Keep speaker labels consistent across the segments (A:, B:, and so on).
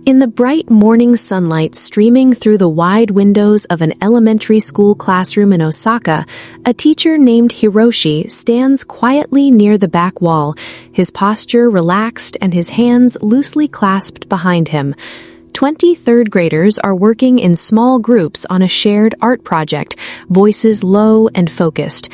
A: In the bright morning sunlight streaming through the wide windows of an elementary school classroom in Osaka, a teacher named Hiroshi stands quietly near the back wall, his posture relaxed and his hands loosely clasped behind him. 20 third graders are working in small groups on a shared art project, voices low and focused.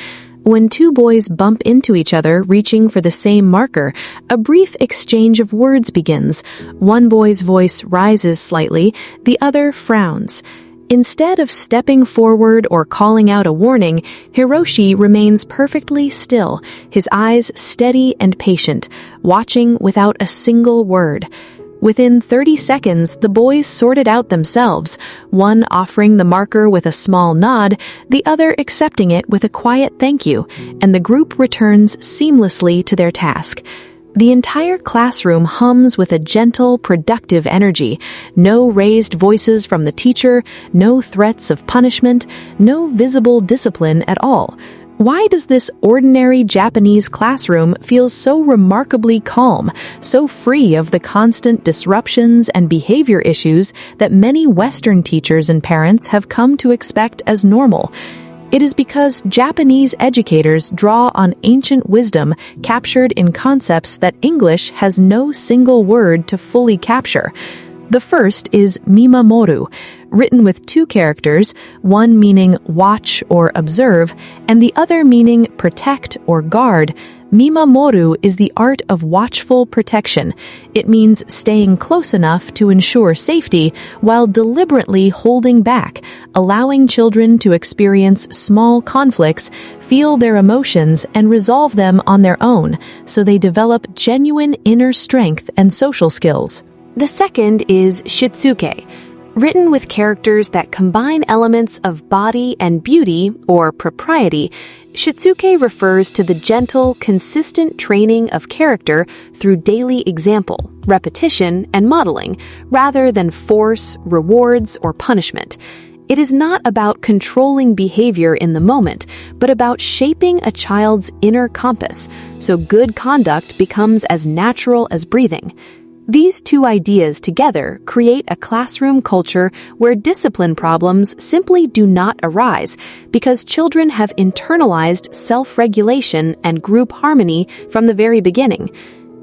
A: When two boys bump into each other reaching for the same marker, a brief exchange of words begins. One boy's voice rises slightly, the other frowns. Instead of stepping forward or calling out a warning, Hiroshi remains perfectly still, his eyes steady and patient, watching without a single word. Within 30 seconds, the boys sorted out themselves, one offering the marker with a small nod, the other accepting it with a quiet thank you, and the group returns seamlessly to their task. The entire classroom hums with a gentle, productive energy. No raised voices from the teacher, no threats of punishment, no visible discipline at all. Why does this ordinary Japanese classroom feel so remarkably calm, so free of the constant disruptions and behavior issues that many Western teachers and parents have come to expect as normal? It is because Japanese educators draw on ancient wisdom captured in concepts that English has no single word to fully capture. The first is mimamoru, written with two characters, one meaning watch or observe, and the other meaning protect or guard. Mimamoru is the art of watchful protection. It means staying close enough to ensure safety while deliberately holding back, allowing children to experience small conflicts, feel their emotions, and resolve them on their own, so they develop genuine inner strength and social skills. The second is shitsuke, written with characters that combine elements of body and beauty, or propriety. Shitsuke refers to the gentle, consistent training of character through daily example, repetition, and modeling, rather than force, rewards, or punishment. It is not about controlling behavior in the moment, but about shaping a child's inner compass, so good conduct becomes as natural as breathing. These two ideas together create a classroom culture where discipline problems simply do not arise because children have internalized self-regulation and group harmony from the very beginning.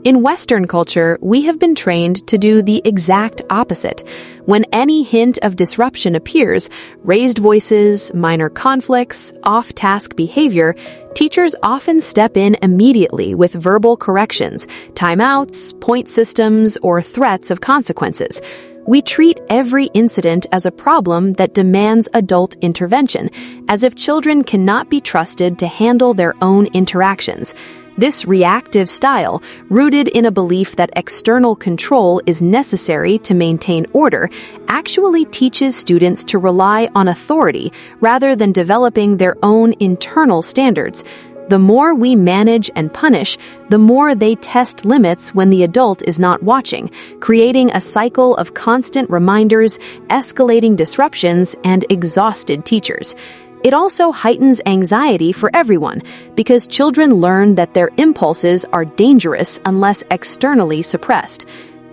A: In Western culture, we have been trained to do the exact opposite. When any hint of disruption appears, raised voices, minor conflicts, off-task behavior, teachers often step in immediately with verbal corrections, timeouts, point systems, or threats of consequences. We treat every incident as a problem that demands adult intervention, as if children cannot be trusted to handle their own interactions. This reactive style, rooted in a belief that external control is necessary to maintain order, actually teaches students to rely on authority rather than developing their own internal standards. The more we manage and punish, the more they test limits when the adult is not watching, creating a cycle of constant reminders, escalating disruptions, and exhausted teachers. It also heightens anxiety for everyone because children learn that their impulses are dangerous unless externally suppressed.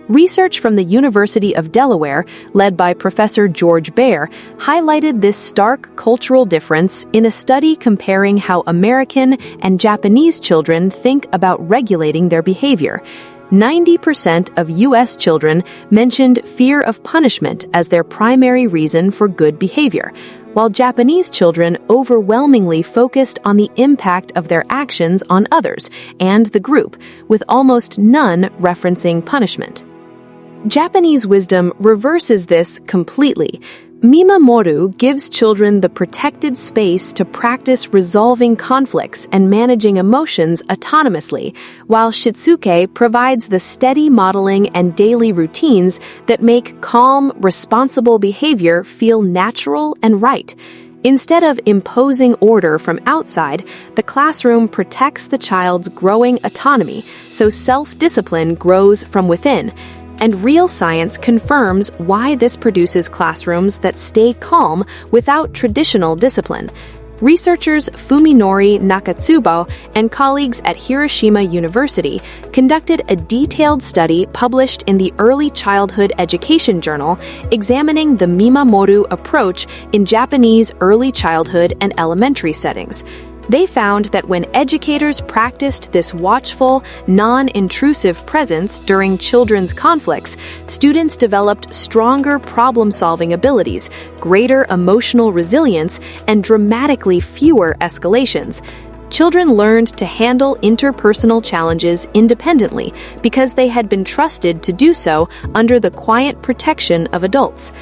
A: Research from the University of Delaware, led by Professor George Baer, highlighted this stark cultural difference in a study comparing how American and Japanese children think about regulating their behavior. 90% of U.S. children mentioned fear of punishment as their primary reason for good behavior, while Japanese children overwhelmingly focused on the impact of their actions on others and the group, with almost none referencing punishment. Japanese wisdom reverses this completely. Mimamoru gives children the protected space to practice resolving conflicts and managing emotions autonomously, while shitsuke provides the steady modeling and daily routines that make calm, responsible behavior feel natural and right. Instead of imposing order from outside, the classroom protects the child's growing autonomy, so self-discipline grows from within. And real science confirms why this produces classrooms that stay calm without traditional discipline. Researchers Fuminori Nakatsubo and colleagues at Hiroshima University conducted a detailed study published in the Early Childhood Education Journal examining the mimamoru approach in Japanese early childhood and elementary settings. They found that when educators practiced this watchful, non-intrusive presence during children's conflicts, students developed stronger problem-solving abilities, greater emotional resilience, and dramatically fewer escalations. Children learned to handle interpersonal challenges independently because they had been trusted to do so under the quiet protection of adults.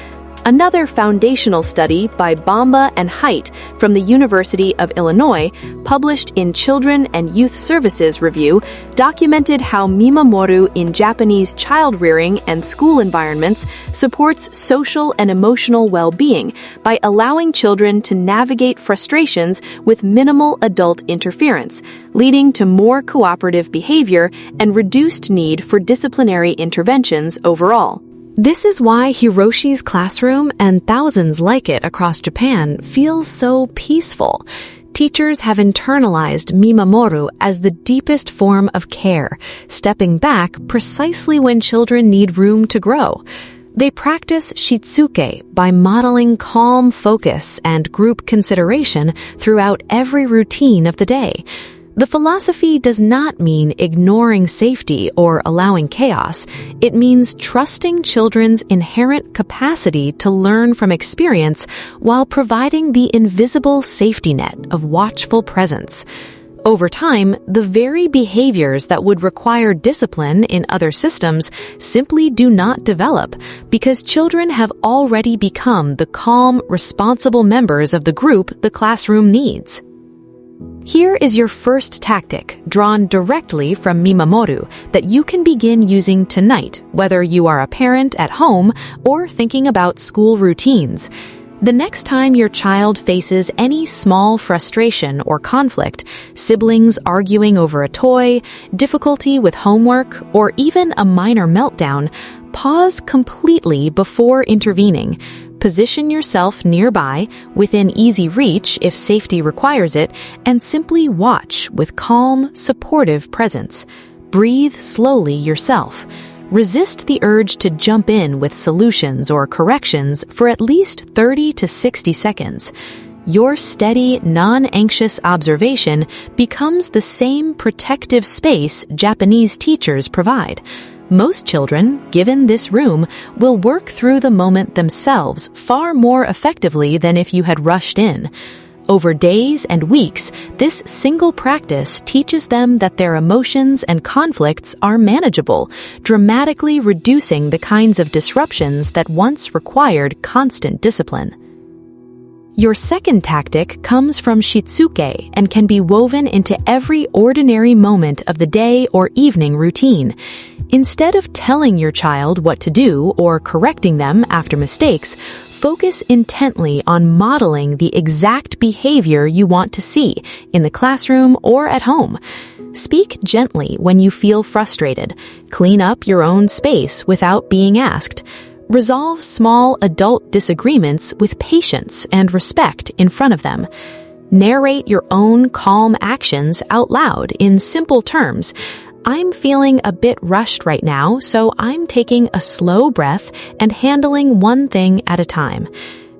A: Another foundational study by Bamba and Haidt from the University of Illinois, published in Children and Youth Services Review, documented how mimamoru in Japanese child-rearing and school environments supports social and emotional well-being by allowing children to navigate frustrations with minimal adult interference, leading to more cooperative behavior and reduced need for disciplinary interventions overall. This is why Hiroshi's classroom and thousands like it across Japan feels so peaceful. Teachers have internalized mimamoru as the deepest form of care, stepping back precisely when children need room to grow. They practice shitsuke by modeling calm focus and group consideration throughout every routine of the day. The philosophy does not mean ignoring safety or allowing chaos. It means trusting children's inherent capacity to learn from experience while providing the invisible safety net of watchful presence. Over time, the very behaviors that would require discipline in other systems simply do not develop because children have already become the calm, responsible members of the group the classroom needs. Here is your first tactic, drawn directly from mimamoru, that you can begin using tonight, whether you are a parent at home or thinking about school routines. The next time your child faces any small frustration or conflict, siblings arguing over a toy, difficulty with homework, or even a minor meltdown, pause completely before intervening. Position yourself nearby, within easy reach if safety requires it, and simply watch with calm, supportive presence. Breathe slowly yourself. Resist the urge to jump in with solutions or corrections for at least 30 to 60 seconds. Your steady, non-anxious observation becomes the same protective space Japanese teachers provide. Most children, given this room, will work through the moment themselves far more effectively than if you had rushed in. Over days and weeks, this single practice teaches them that their emotions and conflicts are manageable, dramatically reducing the kinds of disruptions that once required constant discipline. Your second tactic comes from shitsuke and can be woven into every ordinary moment of the day or evening routine. Instead of telling your child what to do or correcting them after mistakes, focus intently on modeling the exact behavior you want to see in the classroom or at home. Speak gently when you feel frustrated. Clean up your own space without being asked. Resolve small adult disagreements with patience and respect in front of them. Narrate your own calm actions out loud in simple terms. I'm feeling a bit rushed right now, so I'm taking a slow breath and handling one thing at a time.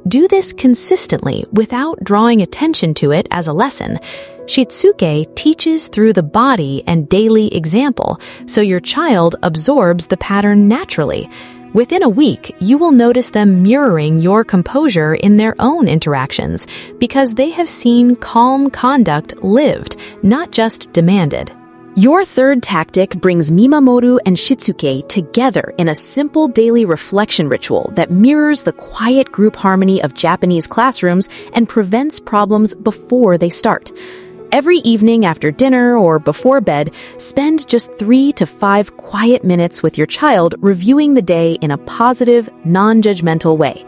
A: Do this consistently without drawing attention to it as a lesson. Shitsuke teaches through the body and daily example, so your child absorbs the pattern naturally. Within a week, you will notice them mirroring your composure in their own interactions because they have seen calm conduct lived, not just demanded. Your third tactic brings mimamoru and shitsuke together in a simple daily reflection ritual that mirrors the quiet group harmony of Japanese classrooms and prevents problems before they start. Every evening after dinner or before bed, spend just 3 to 5 quiet minutes with your child reviewing the day in a positive, non-judgmental way.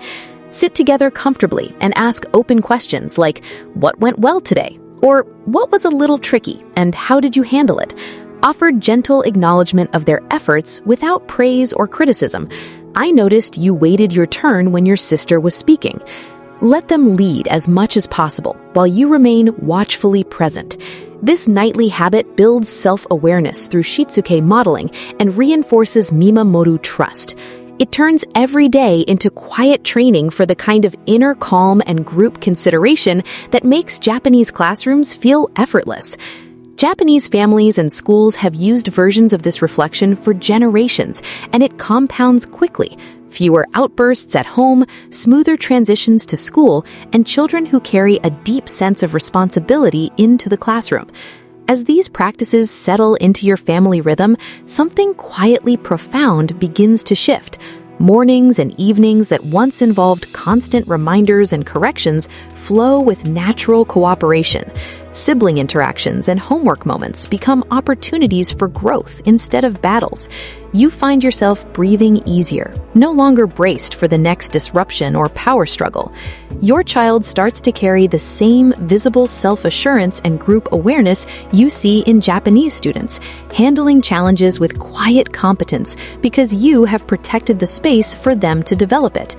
A: Sit together comfortably and ask open questions like, "What went well today?" Or, "What was a little tricky, and how did you handle it?" Offer gentle acknowledgement of their efforts without praise or criticism. "I noticed you waited your turn when your sister was speaking." Let them lead as much as possible while you remain watchfully present. This nightly habit builds self-awareness through shitsuke modeling and reinforces mimamoru trust. It turns every day into quiet training for the kind of inner calm and group consideration that makes Japanese classrooms feel effortless. Japanese families and schools have used versions of this reflection for generations, and it compounds quickly. Fewer outbursts at home, smoother transitions to school, and children who carry a deep sense of responsibility into the classroom. As these practices settle into your family rhythm, something quietly profound begins to shift. Mornings and evenings that once involved constant reminders and corrections flow with natural cooperation. Sibling interactions and homework moments become opportunities for growth instead of battles. You find yourself breathing easier, no longer braced for the next disruption or power struggle. Your child starts to carry the same visible self-assurance and group awareness you see in Japanese students, handling challenges with quiet competence because you have protected the space for them to develop it.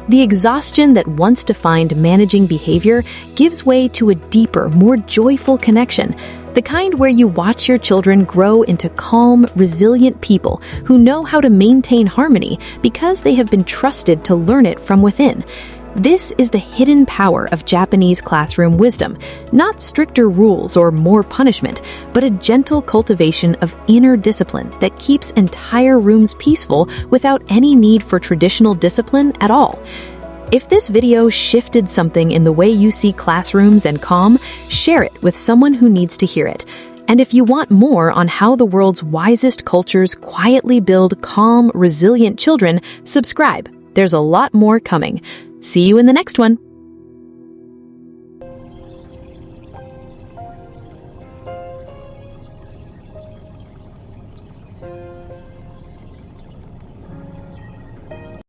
A: The exhaustion that once defined managing behavior gives way to a deeper, more joyful connection, the kind where you watch your children grow into calm, resilient people who know how to maintain harmony because they have been trusted to learn it from within. This is the hidden power of Japanese classroom wisdom, not stricter rules or more punishment, but a gentle cultivation of inner discipline that keeps entire rooms peaceful without any need for traditional discipline at all. If this video shifted something in the way you see classrooms and calm, share it with someone who needs to hear it. And if you want more on how the world's wisest cultures quietly build calm, resilient children, subscribe. There's a lot more coming. See you in the next one.